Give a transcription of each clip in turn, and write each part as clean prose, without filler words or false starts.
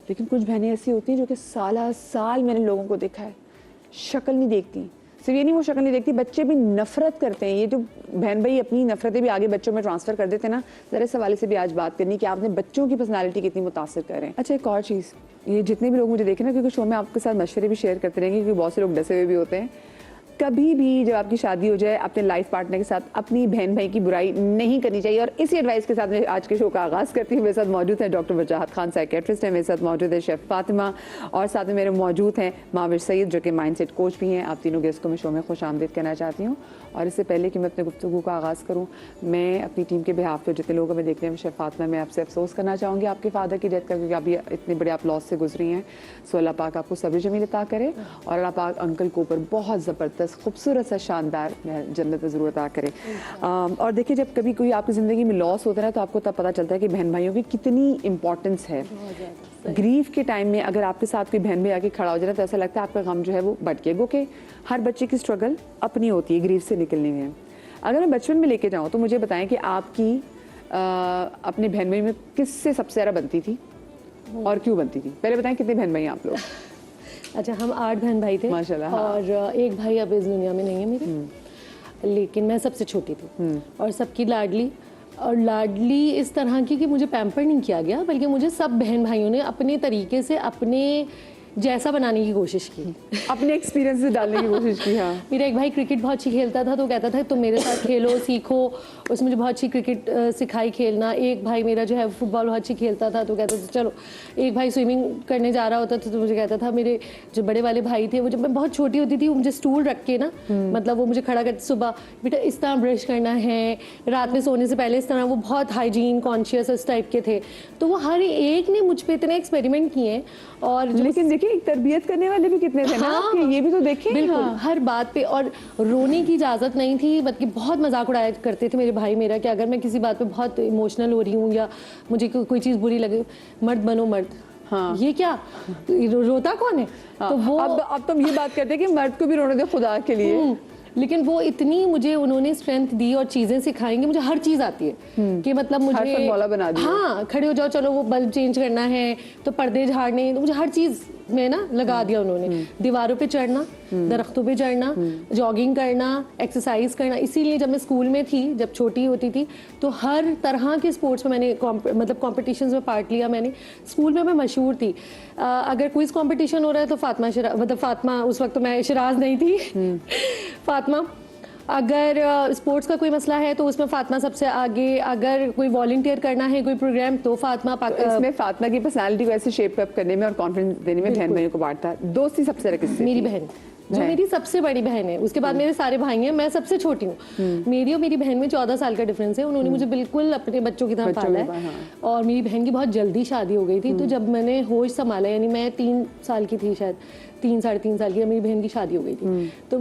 लेकिन कुछ बहनें ऐसी होती हैं जो कि साल साल मैंने लोगों को देखा है, शक्ल नहीं देखती। सिर्फ ये नहीं वो शक्ल नहीं देखती, बच्चे भी नफरत करते हैं। ये जो बहन भाई अपनी नफरतें भी आगे बच्चों में ट्रांसफर कर देते हैं ना, ज़रा इस हवाले से भी आज बात करनी कि आपने बच्चों की पर्सनालिटी कितनी मुतासर कर रहे हैं। अच्छा, एक और चीज़, ये जितने भी लोग मुझे देखें ना, क्योंकि शो में आपके साथ मशवरे भी शेयर करते रहेंगे, क्योंकि बहुत से लोग डसे हुए भी होते हैं। कभी भी जब आपकी शादी हो जाए, अपने लाइफ पार्टनर के साथ अपनी बहन भाई की बुराई नहीं करनी चाहिए। और इसी एडवाइस के साथ मैं आज के शो का आगाज़ करती हूँ। मेरे साथ मौजूद है डॉक्टर वजाहत खान, साइकेट्रिस्ट है, मेरे साथ मौजूद है शेफ़ फातिमा, और साथ में मेरे मौजूद हैं माविर सईद जो कि माइंडसेट कोच भी हैं। आप तीनों गेस्ट को मैं शो में खुश आमदीद कहना चाहती हूँ। और इससे पहले कि मैं अपने गुफ्तगू का आगाज़ करूँ, मैं अपनी टीम के बिहाफ पे जितने लोगों को मैं देखने में शेफ़ फातिमा, मैं आपसे अफसोस करना चाहूँगी आपके फादर की डेथ का, क्योंकि अभी इतने बड़े आप लॉस से गुजरी हैं। सो अल्लाह पाक आपको सब्र जमील अता करे, और अल्लाह पाक अंकल को ऊपर बहुत ज़बरदस्त खूबसूरत सा शानदार जन्नत ज़रूर अता करे। और देखिए, जब कभी कोई आपकी ज़िंदगी में लॉस होता है तो आपको तब पता चलता है कि बहन भाइयों की कितनी इंपॉर्टेंस है। ग्रीफ के टाइम में अगर आपके साथ कोई बहन भाई आके खड़ा हो जाए तो ऐसा लगता है आपका गम जो है वो बढ़ गया। क्योंकि हर बच्चे की स्ट्रगल अपनी होती है ग्रीफ से निकलने में। अगर मैं बचपन में लेके जाऊँ तो मुझे बताएं कि आपकी अपने बहन भाई में किससे सबसे ज़्यादा बनती थी और क्यों बनती थी? पहले बताएं कितने बहन भाई हैं आप लोग? अच्छा, हम 8 बहन भाई थे माशाल्लाह। और एक भाई अब इस दुनिया में नहीं है मेरे, लेकिन मैं सबसे छोटी थी और सबकी लाडली। और लाडली इस तरह की कि मुझे पैम्पर नहीं किया गया, बल्कि मुझे सब बहन भाइयों ने अपने तरीके से अपने जैसा बनाने की कोशिश की, अपने एक्सपीरियंस से डालने की कोशिश की। हाँ, मेरा एक भाई क्रिकेट बहुत अच्छी खेलता था तो कहता था तुम मेरे साथ खेलो, सीखो। उसने मुझे बहुत अच्छी क्रिकेट सिखाई खेलना। एक भाई मेरा जो है फुटबॉल बहुत अच्छी खेलता था तो कहता था चलो। एक भाई स्विमिंग करने जा रहा होता था तो मुझे कहता था, मेरे जो बड़े वाले भाई थे वो जब मैं बहुत छोटी होती थी वो मुझे स्टूल रख के ना, मतलब वो मुझे खड़ा करते, सुबह बेटा इस तरह ब्रश करना है, रात में सोने से पहले इस तरह। वो बहुत हाइजीन कॉन्शियस इस टाइप के थे। तो वो हर एक ने मुझ पर इतने एक्सपेरिमेंट किए। और लेकिन देखिए, एक तरबियत करने वाले भी कितने थे ना आपके, ये भी तो देखें। बिल्कुल, हर बात पे। और रोने की इजाज़त नहीं थी, बल्कि बहुत मजाक उड़ाया करते थे मेरे भाई मेरा कि अगर मैं किसी बात पे बहुत इमोशनल हो रही हूँ या मुझे कोई चीज़ बुरी लगे, मर्द बनो मर्द। हाँ, ये क्या रोता कौन है? हाँ, तो वो अब तुम ये बात करते हैं कि मर्द को भी रोने दो खुदा के लिए। लेकिन वो इतनी मुझे उन्होंने स्ट्रेंथ दी और चीज़ें सिखाएंगे, मुझे हर चीज़ आती है कि मतलब मुझे बना दिया। हाँ, खड़े हो जाओ, चलो वो बल्ब चेंज करना है तो पर्दे झाड़ने, तो मुझे हर चीज़ में ना लगा दिया उन्होंने। दीवारों पे चढ़ना, दरख्तों पे चढ़ना, जॉगिंग करना, एक्सरसाइज करना। इसीलिए जब मैं स्कूल में थी, जब छोटी होती थी, तो हर तरह के स्पोर्ट्स में मैंने मतलब कॉम्पिटिशन्स में पार्ट लिया मैंने। स्कूल में मैं मशहूर थी। अगर क्विज कॉम्पिटिशन हो रहा है तो फातिमा, उस वक्त तो मैं शिराज नहीं थी, फातिमा। अगर स्पोर्ट्स का कोई मसला है तो उसमें फातिमा सबसे आगे। अगर कोई वॉलंटियर करना है कोई प्रोग्राम तो फातिमा। इसमें फातिमा की पर्सनालिटी को ऐसे शेप अप करने में और कॉन्फिडेंस देने में बहन भाइयों को बांटता। दोस्ती सबसे ज्यादा किससे? मेरी बहन, जो मेरी सबसे बड़ी बहन है। उसके बाद मेरे सारे भाई हैं, मैं सबसे छोटी हूँ। मेरी और मेरी बहन में 14 साल का डिफरेंस है। उन्होंने मुझे बिल्कुल अपने बच्चों की तरह पाला है। हाँ। और मेरी बहन की बहुत जल्दी शादी हो गई थी। तो जब मैंने होश संभाला, यानी मैं 3 साल की थी शायद, 3 साढ़े 3 साल की, मेरी बहन की शादी हो गई थी। तो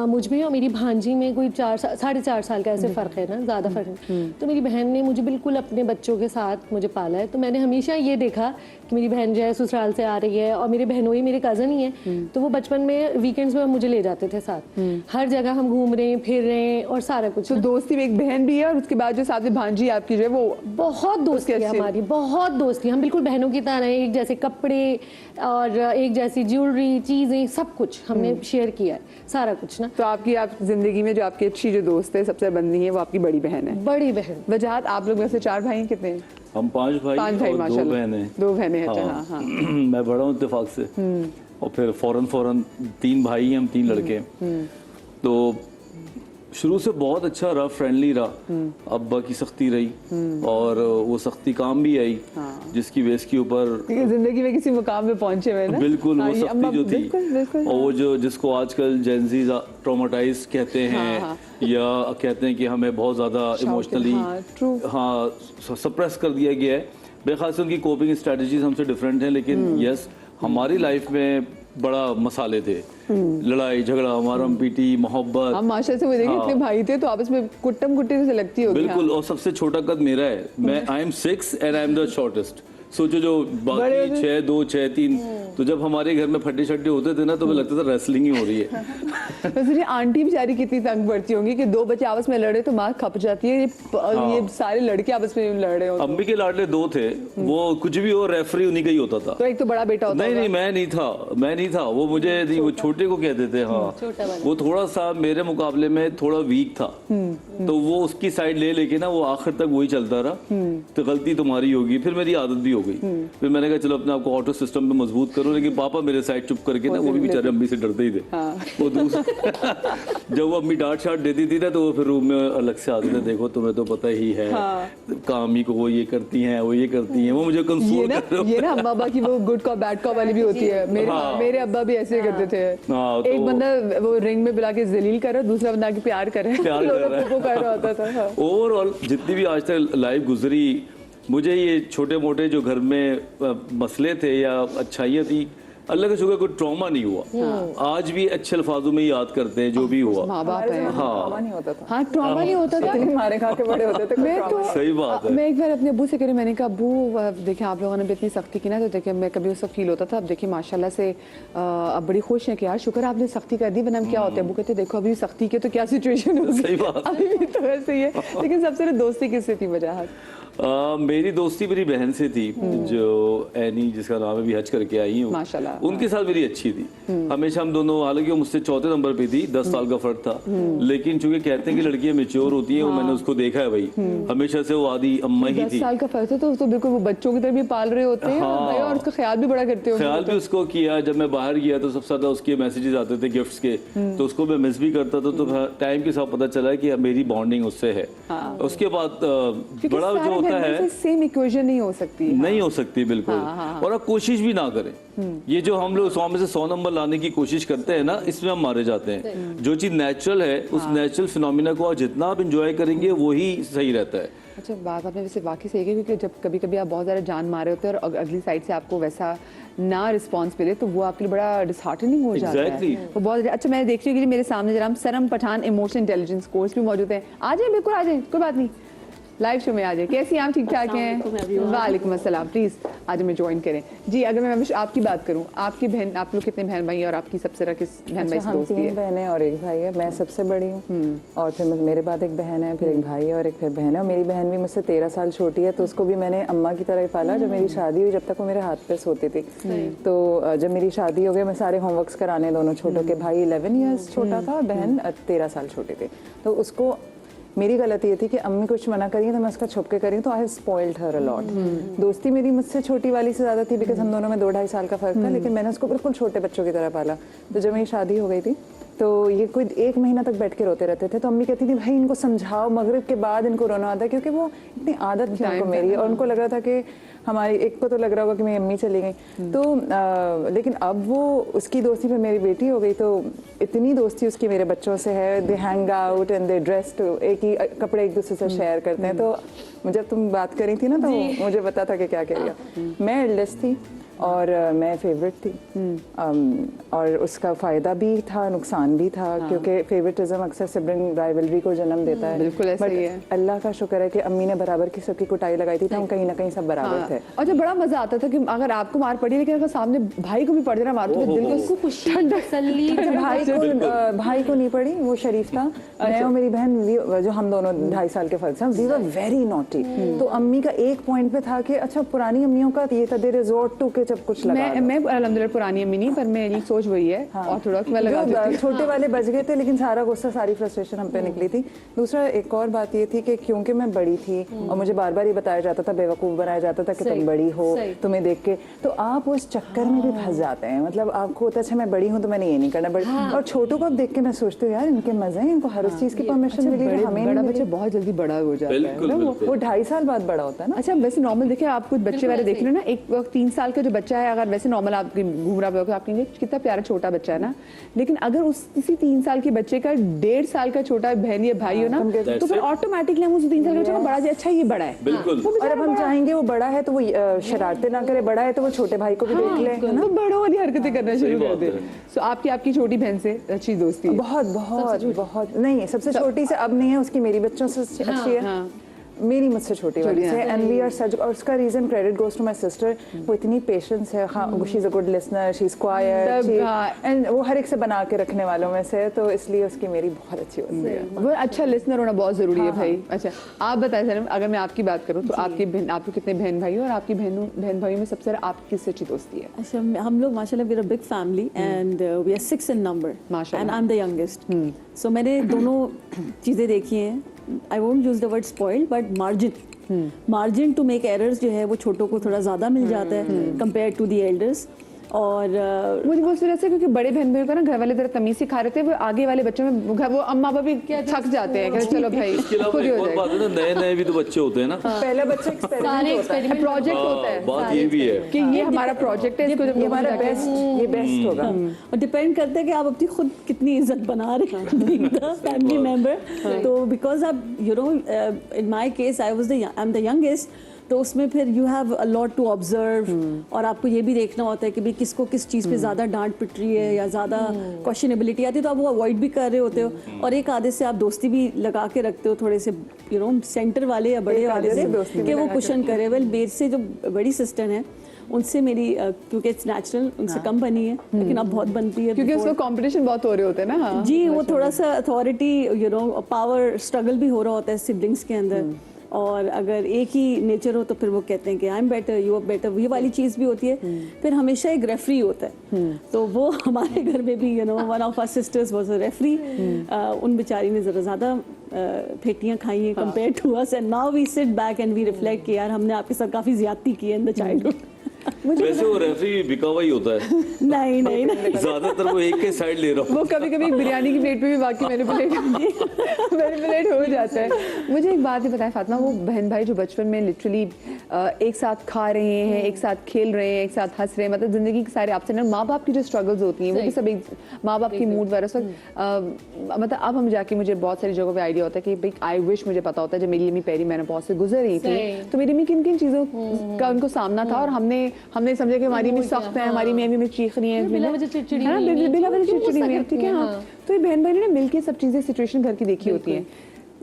मुझ में और मेरी भांजी में कोई 4-4.5 साल का ऐसे फ़र्क है ना, ज़्यादा फ़र्क है। तो मेरी बहन ने मुझे बिल्कुल अपने बच्चों के साथ मुझे पाला है। तो मैंने हमेशा ये देखा कि मेरी बहन जो है ससुराल से आ रही है, और मेरे बहनोई मेरे कज़न ही हैं। तो वो बचपन में वीकेंड्स में मुझे ले जाते थे साथ। हर जगह हम घूम रहे हैं, फिर रहे हैं और सारा कुछ। तो दोस्ती में एक बहन भी है, और उसके बाद जो साथ में भांजी आपकी जो है वो बहुत दोस्ती है हमारी, बहुत दोस्ती। हम बिल्कुल बहनों की तरह हैं, एक जैसे कपड़े और एक जैसी ज्वेलरी, चीज़ें, सब कुछ हमने शेयर किया है, सारा कुछ ना। तो आप जिंदगी में जो आपकी अच्छी जो दोस्त है, सबसे बंदी है, वो आपकी बड़ी बहन है। बड़ी बहन। वजाहत, आप लोग में से 4 भाई कितने हैं? हम 5 भाई और 2 बहनें। 2 बहनें। हाँ, हाँ। मैं बड़ा हूँ इत्तेफाक से, और फिर फौरन 3 भाई हैं, हम 3 लड़के। तो शुरू से बहुत अच्छा रहा, फ्रेंडली रहा। अब्बा की सख्ती रही और वो सख्ती काम भी आई। हाँ। जिसकी बेस के ऊपर जिंदगी में किसी मुकाम पे पहुंचे हुए ना। बिल्कुल। हाँ, वो सख्ती जो थी, बिल्कुल, और वो जो जिसको आजकल जेनजी ट्रॉमाटाइज कहते हैं। हाँ। या कहते हैं कि हमें बहुत ज़्यादा इमोशनली सप्रेस कर दिया गया है। मेरे ख्याल से उनकी कोपिंग स्ट्रेटजीज हमसे डिफरेंट हैं, लेकिन यस, हमारी लाइफ में बड़ा मसाले थे, लड़ाई झगड़ा, मारम पीटी, मोहब्बत। हम माशा से वो देखें, इतने भाई थे तो आपस में कुट्टम कुट्टी से लगती होगी। बिल्कुल। और सबसे छोटा कद मेरा है, मैं I am 6 and I am the shortest. सोचो जो बाकी 6, 2, 6, 3 तो जब हमारे घर में फड्डे शड्डे होते थे ना तो मुझे लगता था रेसलिंग ही हो रही है। वैसे ये आंटी बेचारी कितनी तंग पड़ती होंगी कि दो बच्चे आपस में लड़े तो माँ खप जाती है, ये सारे लड़के आपस में लड़ रहे हो। अम्मी के लाडले 2 थे, वो कुछ भी हो रेफरी उन्हीं का ही होता था। तो एक तो बड़ा बेटा होता नहीं, मैं नहीं था, वो मुझे नहीं, वो छोटे को कहते थे। हाँ, वो थोड़ा सा मेरे मुकाबले में थोड़ा वीक था, तो वो उसकी साइड ले लेके ना वो आखिर तक वही चलता रहा। तो गलती तुम्हारी होगी, फिर मेरी आदत भी हो गई। फिर मैंने कहा चलो अपने आपको ऑटो सिस्टम में मजबूत करो, लेकिन पापा मेरे साइड चुप करके ना, वो भी बेचारे अम्मी से डरते ही थे। वो जब वो अम्मी डांट शाट देती थी ना तो वो फिर रूम में अलग से आते थे, देखो तुम्हें तो पता ही है कामी को वो ये करती हैं, वो ये करती हैं, वो मुझे कंसोल कर रहे। ये ना अम्मा अब्बा की वो गुड कॉप बैड कॉप वाली भी होती है। मेरे अब्बा भी ऐसे करते थे। एक बंदा वो रिंग में बुला के जलील कर रहा है, दूसरा बंदा के प्यार कर रहा है होता था। ओवरऑल जितनी भी आज तक लाइफ गुजरी, मुझे ये छोटे मोटे जो घर में मसले थे या अच्छाइयाँ थी, अल्लाह का शुक्र कोई ट्रॉमा नहीं हुआ। आज भी अच्छे अल्फाजों में याद करते हैं जो भी हुआ। माँ बाप है। हाँ, हाँ, ट्रॉमा नहीं होता था, मारे खा के बड़े होते थे। मैं तो सही बात है। मैं एक बार अपने अब्बू से कह रही, मैंने कहा अब्बू देखिए आप लोगों ने भी इतनी सख्ती की ना, तो देखिए मैं कभी उसका फील होता था, अब देखिए माशाल्लाह से अब बड़ी खुश है कि यार शुक्र आपने सख्ती कर दी, वरना क्या होता है। अब्बू कहते देखो अभी सख्ती के तो क्या सिचुएशन होगी। सही बात। अभी भी तो ऐसे ही है। लेकिन सबसे दोस्ती किससे थी वजह? मेरी दोस्ती मेरी बहन से थी, जो एनी जिसका नाम है, भी हज करके आई हूँ माशाल्लाह। उनके साथ मेरी अच्छी थी। हमेशा हम दोनों, हालांकि वो मुझसे 4थे नंबर पे थी, 10 साल का फर्क था, लेकिन चूंकि कहते हैं कि लड़कियां मेच्योर होती हैं, वो मैंने उसको देखा है भाई, हमेशा से वो आदि अम्मा ही 10 थी। साल का फर्क है तो बिल्कुल वो बच्चों की तरह भी पाल रहे होते हैं और उसका ख्याल भी बड़ा करते हो। ख्याल भी उसको किया। जब मैं बाहर गया तो सबसे ज्यादा उसके मैसेजेस आते थे गिफ्ट्स के, तो उसको मैं मिस भी करता था। तो टाइम के साथ पता चला कि मेरी बॉन्डिंग उससे है। उसके बाद बड़ा जो होता है, सेम इक्वेशन नहीं हो सकती। नहीं हो सकती बिल्कुल। और आप कोशिश भी ना करें। ये जो हम लोग 100 में से 100 नंबर लाने की कोशिश करते हैं ना, इसमें हम मारे जाते हैं। जो चीज नेचुरल है, उस नेचुरल फिनोमिना को जितना आप इंजॉय करेंगे वही सही रहता है। अच्छा, बात आपने वैसे वाकई सही है, क्योंकि जब कभी कभी आप बहुत ज़्यादा जान मारे होते हैं और अगली साइड से आपको वैसा ना रिस्पांस मिले तो वो आपके लिए बड़ा डिसहार्टनिंग हो जाता है। वो बहुत अच्छा, मैं देख रही हूँ कि मेरे सामने जरा सरम पठान इमोशनल इंटेलिजेंस कोर्स भी मौजूद है। आ जाए, बिल्कुल आ जाए, कोई बात नहीं, लाइव शो में आ जाए। कैसी आप? ठीक ठाक हैं? वालेकुम अस्सलाम। प्लीज़ आज हमें ज्वाइन करें जी। अगर मैं आपकी बात करूं, आपकी बहन, आप लोग कितने बहन भाई और आपकी सबसे ज़्यादा किस बहन भाई से दोस्ती है? 3 बहनें और 1 भाई है। मैं सबसे बड़ी हूँ और फिर मेरे बाद एक बहन है, फिर एक भाई है और एक फिर बहन है। और मेरी बहन भी मुझसे 13 साल छोटी है, तो उसको भी मैंने अम्मा की तरह ही पाला। जब मेरी शादी हुई, जब तक वो मेरे हाथ पे सोती थी, तो जब मेरी शादी हो गई, मैं सारे होमवर्क्स कराने दोनों छोटों के। भाई 11 ईयर्स छोटा था, बहन 13 साल छोटी थी। तो उसको, मेरी गलती ये थी कि अम्मी कुछ मना करी तो मैं उसका छुप के करी, तो I have spoiled her a lot. दोस्ती मेरी मुझसे छोटी वाली से ज़्यादा थी, बिकॉज हम दोनों में 2-2.5 साल का फर्क था, लेकिन मैंने उसको बिल्कुल छोटे बच्चों की तरह पाला। तो जब मेरी शादी हो गई थी तो ये कोई 1 महीना तक बैठ के रोते रहते थे। तो अम्मी कहती थी भाई इनको समझाओ, मगरिब के बाद इनको रोना आता है, क्योंकि वो इतनी आदत थी उनको मेरी, और उनको लग रहा था कि हमारी, एक को तो लग रहा होगा कि मेरी अम्मी चली गई। तो लेकिन अब वो, उसकी दोस्ती में मेरी बेटी हो गई, तो इतनी दोस्ती उसकी मेरे बच्चों से है। दे hang out and they dressed, एक ही कपड़े एक दूसरे से शेयर करते हैं। तो जब तुम बात करी थी ना, तो मुझे पता था कि क्या करेगा। मैं एल्डेस्ट थी और मैं फेवरेट थी, और उसका फ़ायदा भी था, नुकसान भी था, क्योंकि फेवरेटिज्म अक्सर सिबलिंग राइवलरी को जन्म देता है। बिल्कुल ऐसा ही है। अल्लाह का शुक्र है कि अम्मी ने बराबर की सबकी कुटाई लगाई थी, तो हम कहीं ना कहीं सब बराबर थे। और जब बड़ा मजा आता था कि अगर आपको मार पड़ी, लेकिन अगर सामने भाई को भी पड़ जाना मार, तो दिल को खुशी, तसल्ली। भाई को नहीं पड़ी, वो शरीफ था। मैं और मेरी बहन, जो हम दोनों 2.5 साल के फर्क से, वी वर वेरी नॉटी। तो अम्मी का एक पॉइंट पे था कि अच्छा, पुरानी अम्मियों का ये था, दे रिजॉर्ट टू के जब कुछ लगा। मैं अल्हम्दुलिल्लाह पुरानी अम्मी नहीं, पर मेरी सोच वही है। और थोड़ा मैं लगा देती हूं। छोटे वाले बच गए थे, लेकिन सारा गुस्सा, सारी फ्रस्ट्रेशन हम पे निकली थी। दूसरा एक और बात ये थी कि क्योंकि मैं बड़ी थी और मुझे बार बार ये बताया जाता था, बेवकूफ़ बनाया जाता था कि तुम बड़ी हो, तुम्हें देख के, तो आप उस चक्कर में भी फंस जाते हैं। मतलब आपको होता है अच्छा मैं बड़ी हूँ तो मैंने ये नहीं करना, बड़ी। और छोटों को आप देख के मैं सोचती हूँ यार इनके मजे हैं, इनको हर उस चीज़ की परमिशन मिली, हमें बड़ा बच्चा बहुत जल्दी बड़ा हो जाता है, वो 2.5 साल बाद बड़ा होता है ना। अच्छा, वैसे नॉर्मल देखिए, आप कुछ बच्चे वाले देख रहे हो ना, एक 3 साल का जो बच्चा है, अगर वैसे नॉर्मल आप घूम रहा होगा, आप कहेंगे कितना प्यारा छोटा बच्चा है ना, लेकिन अगर उस किसी 3 साल के बच्चे का 1.5 साल का छोटा बहन या भाई हो ना, तो फिर ऑटोमेटिकली हम उस 3 साल के बच्चे को बड़ा जी, अच्छा ये बड़ा है। बिल्कुल। और अब हम चाहेंगे वो बड़ा है तो वो शरारतें ना करे, बड़ा है तो वो छोटे भाई को भी देख ले, तो बड़ों वाली हरकतें करना शुरू कर दे। सो आपकी छोटी बहन से अच्छी दोस्ती है? बहुत बहुत बहुत नहीं, सबसे छोटी से अब नहीं है, उसकी मेरी बच्चों से अच्छी है। मेरी मुझसे छोटी वाली से, एंड वी आर सच, और उसका reason credit goes to my sister, वो इतनी पेशेंस है, हाँ she is a good listener, she is quiet, and वो हर एक से बना के रखने वालों में से, तो इसलिए उसकी मेरी बहुत अच्छी होती है। वो अच्छा लिसनर होना बहुत जरूरी है भाई। अच्छा आप बताएं सनम, अगर मैं आपकी बात करूँ तो आपकी बहन, आपके कितने बहन भाई हो, और आपकी बहन भाइयों में सबसे ज़्यादा आपकी किससे अच्छी दोस्ती है? अच्छा, हम लोग माशाल्लाह we are a big family and we are 6 in number and I am the youngest. So मैंने दोनों चीज़ें देखी हैं, I won't use the word spoiled but margin to make errors जो है वो छोटों को थोड़ा ज़्यादा मिल जाता है कंपेयर टू द एल्डर्स। और मुझे वो वजह से, क्योंकि बड़े बहन भाइयों का ना घर वाले जरा तमीज सिखा रहे थे, वो आगे वाले बच्चों में वो अम्मा पापा भी थक जाते हैं, कहते चलो भाई इसके अलावा खुद ही एक हो और बात है ना, नए नए भी तो बच्चे होते हैं ना, पहला बच्चा एक्सपेरिमेंट होता है, प्रोजेक्ट होता है बात ये भी है कि ये हमारा प्रोजेक्ट है, इसको जब ये हमारा बेस्ट, ये बेस्ट होगा। और डिपेंड करता है कि आप अपनी खुद कितनी इज्जत बना रहे हैं फैमिली मेंबर। तो बिकॉज आप you know in my case I am the youngest, तो उसमें फिर you have a lot to observe, और आपको ये भी देखना होता है कि भाई किसको किस चीज़ पे ज़्यादा डांट पिट रही है या ज़्यादा क्वेश्चनेबिलिटी आती है, तो आप वो अवॉइड भी कर रहे होते हो, और एक आधे से आप दोस्ती भी लगा के रखते हो, थोड़े से यू नो सेंटर वाले या बड़े वाले से कि वो कुशन करे। वेल मेरे से जो बड़ी सिस्टर हैं उनसे मेरी क्योंकि इट्स नेचुरल उनसे कम बनी है, लेकिन अब बहुत बनती है क्योंकि उसमें कंपटीशन बहुत हो रहे होते हैं ना। हाँ जी, वो थोड़ा सा authority you know power struggle भी हो रहा होता है सिबलिंग्स के अंदर, और अगर एक ही नेचर हो तो फिर वो कहते हैं कि I am better, you are better, ये वाली चीज़ भी होती है। फिर हमेशा एक रेफरी होता है, तो वो हमारे घर में भी you know one of our sisters was a referee, उन बेचारी ने ज़रा ज़्यादा फेटियाँ खाई हैं compare to us, and now we sit back and we reflect कि यार हमने आपके साथ काफ़ी ज्यादती की है इन द चाइल्डहुड। वैसे वो रेफरी बिका हुआ ही होता है नहीं नहीं नहीं, ज्यादातर वो एक के साइड ले रहा हूँ। वो कभी कभी बिरयानी की प्लेट पे भी बाकी मैनिपुलेट हो जाता है। मुझे एक बात ही बताएं फातिमा, वो बहन भाई जो बचपन में लिटरली एक साथ खा रहे हैं, एक साथ खेल रहे हैं, एक साथ हंस रहे हैं, मतलब जिंदगी के सारे आपसे ना, माँ बाप की जो स्ट्रगल्स होती हैं वो भी सब एक माँ बाप की मूड वगैरह, मतलब अब हम जाके मुझे बहुत सारी जगहों पे आइडिया होता है कि भाई आई विश मुझे पता होता है जब मेरी अम्मी पेरी मेनोपॉज से गुजर रही थी तो मेरी अम्मी किन किन चीज़ों का उनको सामना था, और हमने समझा कि हमारी अम्मी सख्त है, हमारी अम्मी में चीख रही है, बिला वजह चिड़चिड़ी बिला वजह चिड़चिड़ी हुई है, ठीक है। हाँ, तो ये बहन भाई ने मिलके सब चीज़ें सिचुएशन घर की देखी होती हैं।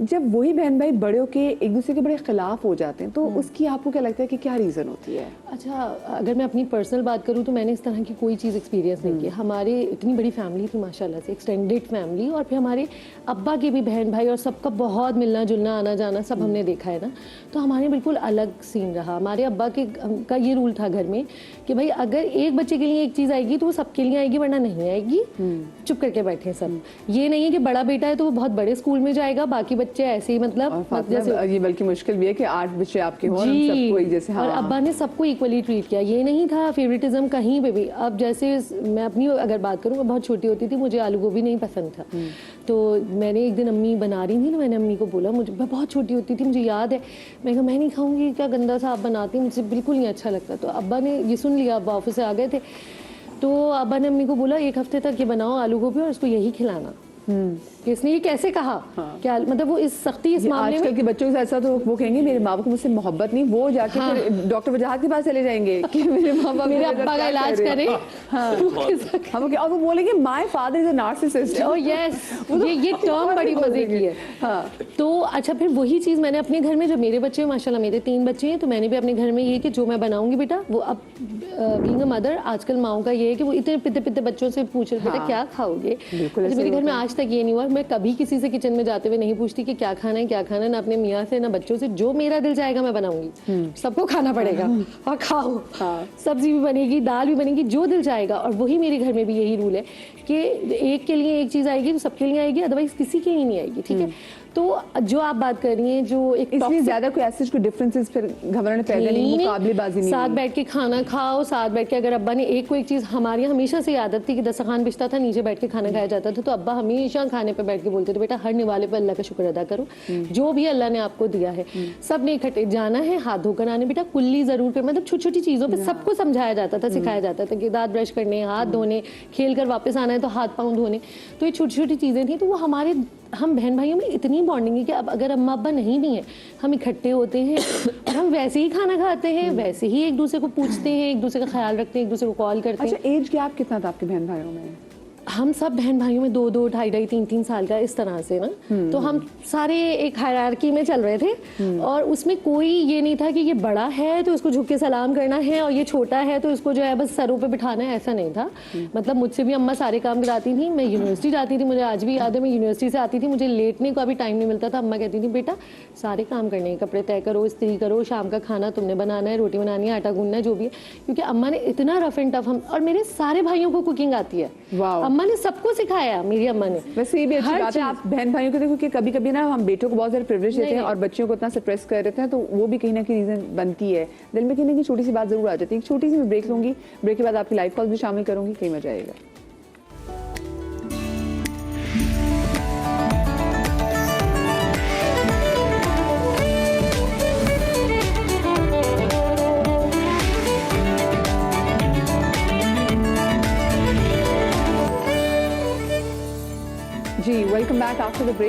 जब वही बहन भाई बड़े होके एक दूसरे के बड़े खिलाफ हो जाते हैं तो उसकी आपको क्या लगता है कि क्या रीज़न होती है? अच्छा, अगर मैं अपनी पर्सनल बात करूँ तो मैंने इस तरह की कोई चीज़ एक्सपीरियंस नहीं की। हमारे इतनी बड़ी फैमिली थी माशाल्लाह से, एक्सटेंडेड फैमिली, और फिर हमारे अब्बा के भी बहन भाई और सबका बहुत मिलना जुलना आना जाना सब हमने देखा है ना, तो हमारे बिल्कुल अलग सीन रहा। हमारे अब्बा का ये रूल था घर में कि भाई अगर एक बच्चे के लिए एक चीज़ आएगी तो वो सबके लिए आएगी, वरना नहीं आएगी, चुप करके बैठे सब। ये नहीं है कि बड़ा बेटा है तो वो बहुत बड़े स्कूल में जाएगा, बाकी बच्चे ऐसे ही मतलब जैसे ये बल्कि मुश्किल भी है कि 8 बच्चे आपके हों और सबको एक जैसे। हाँ। और अब्बा ने सबको इक्वली ट्रीट किया, ये नहीं था फेवरेटिज्म कहीं पे भी। अब जैसे मैं अपनी अगर बात करूँ, मैं बहुत छोटी होती थी, मुझे आलू गोभी नहीं पसंद था, तो मैंने एक दिन अम्मी बना रही थी ना, मैंने अम्मी को बोला, मैं बहुत छोटी होती थी, मुझे याद है, मैं कहा मैं नहीं खाऊंगी, क्या गंदा सा आप बनाती, मुझे बिल्कुल नहीं अच्छा लगता। तो अब्बा ने ये सुन लिया, अब्बा ऑफिस से आ गए थे, तो अब्बा ने अम्मी को बोला 1 हफ्ते तक ये बनाओ आलू गोभी और इसको यही खिलाना। इसने ये कैसे कहा? हाँ। क्या मतलब वो इस सख्ती इस मामले आजकल के बच्चों के ऐसा तो वो कहेंगे मेरे माँ बाप को मुझसे मोहब्बत नहीं, वो जाके हाँ। फिर डॉक्टर वजाहत के पास चले जाएंगे कि मेरे माँ बाप मेरे अब्बा का इलाज करें। हाँ, और वो बोलेंगे my father is a narcissist. Oh yes, ये टर्म बड़ी मजे की है। हाँ, तो अच्छा, फिर वही चीज़ मैंने अपने घर में, जब मेरे बच्चे माशाल्लाह मेरे 3 बच्चे हैं, तो मैंने भी अपने घर में ये कि जो मैं बनाऊंगी बेटा वो, अब बीइंग अ मदर आजकल माओं का ये है कि वो इतने पिते पिते बच्चों से पूछ रहे बेटा क्या खाओगे। मेरे घर में आज तक ये नहीं हुआ, मैं कभी किसी से किचन में जाते हुए नहीं पूछती कि क्या खाना है क्या खाना है, ना अपने मियाँ से ना बच्चों से, जो मेरा दिल जाएगा मैं बनाऊंगी, सबको खाना पड़ेगा और खाओ। सब्जी भी बनेगी, दाल भी बनेगी, जो दिल जाएगा। और वही मेरे घर में भी यही रूल है कि एक के लिए एक चीज़ आएगी तो सबके लिए आएगी, अदरवाइज किसी के लिए नहीं आएगी, ठीक है। तो जो आप बात कर रही हैं, जो एक इसलिए ज्यादा कोई ऐसे कोई डिफरेंसेस फिर घबराने पैदा नहीं, मुकाबलेबाजी नहीं, साथ बैठ के खाना खाओ, साथ बैठ के, अगर अब्बा ने एक को एक चीज़, हमारे यहाँ हमेशा से आदत थी कि दस्तरखान बिछता था, नीचे बैठ के खाना खाया जाता था, तो अब्बा हमेशा खाने पे बैठ के बोलते थे बेटा हर निवाले पे अल्लाह का शुक्र अदा करो, जो भी अल्लाह ने आपको दिया है, सब ने इकट्ठे जाना है, हाथ धोकर आने बेटा, कुल्ली जरूर पे, मतलब छोटी छोटी चीज़ों पर सबको समझाया जाता था, सिखाया जाता था कि दांत ब्रश करने, हाथ धोने, खेल कर वापस आना है तो हाथ पाँव धोने। तो ये छोटी छोटी चीज़ें थी, तो वो हम बहन भाइयों में इतनी बॉन्डिंग है कि अब अगर अम्मा अब्बा नहीं भी हैं, हम इकट्ठे होते हैं और हम वैसे ही खाना खाते हैं, वैसे ही एक दूसरे को पूछते हैं, एक दूसरे का ख्याल रखते हैं, एक दूसरे को कॉल करते हैं। अच्छा, एज गैप कितना था आपके बहन भाइयों में? हम सब बहन भाइयों में 2-2, 2.5-2.5, 3-3 साल का इस तरह से ना, तो हम सारे एक हायरार्की में चल रहे थे और उसमें कोई ये नहीं था कि ये बड़ा है तो उसको झुक के सलाम करना है और ये छोटा है तो इसको जो है बस सरों पे बिठाना है, ऐसा नहीं था। मतलब मुझसे भी अम्मा सारे काम कराती थी। मैं यूनिवर्सिटी जाती थी, मुझे आज भी याद है, मैं यूनिवर्सिटी से आती थी, मुझे लेटने का भी टाइम नहीं मिलता था। अम्मा कहती थी बेटा सारे काम करने हैं, कपड़े तय करो, इस्त्री करो, शाम का खाना तुमने बनाना है, रोटी बनानी है, आटा गूंदना है, जो भी है, क्योंकि अम्मा ने इतना रफ एंड टफ हम, और मेरे सारे भाइयों को कुकिंग आती है। वाह। अम्मा ने सबको सिखाया, मेरी अम्मा ने। वैसे ये भी अच्छी हर बात है, चीज़। आप बहन भाइयों को देखो कि कभी कभी ना हम बेटों को बहुत सारे प्रिविलेज देते हैं नहीं। और बच्चियों को इतना सप्रेस कर देते हैं, तो वो भी कहीं ना कहीं रीजन बनती है। दिल में कहीं ना कहीं छोटी सी बात जरूर आ जाती है। एक छोटी सी मैं ब्रेक लूंगी, ब्रेक के बाद आपकी लाइव कॉल भी शामिल करूंगी, कहीं मजा आएगा। जी, welcome back after the break.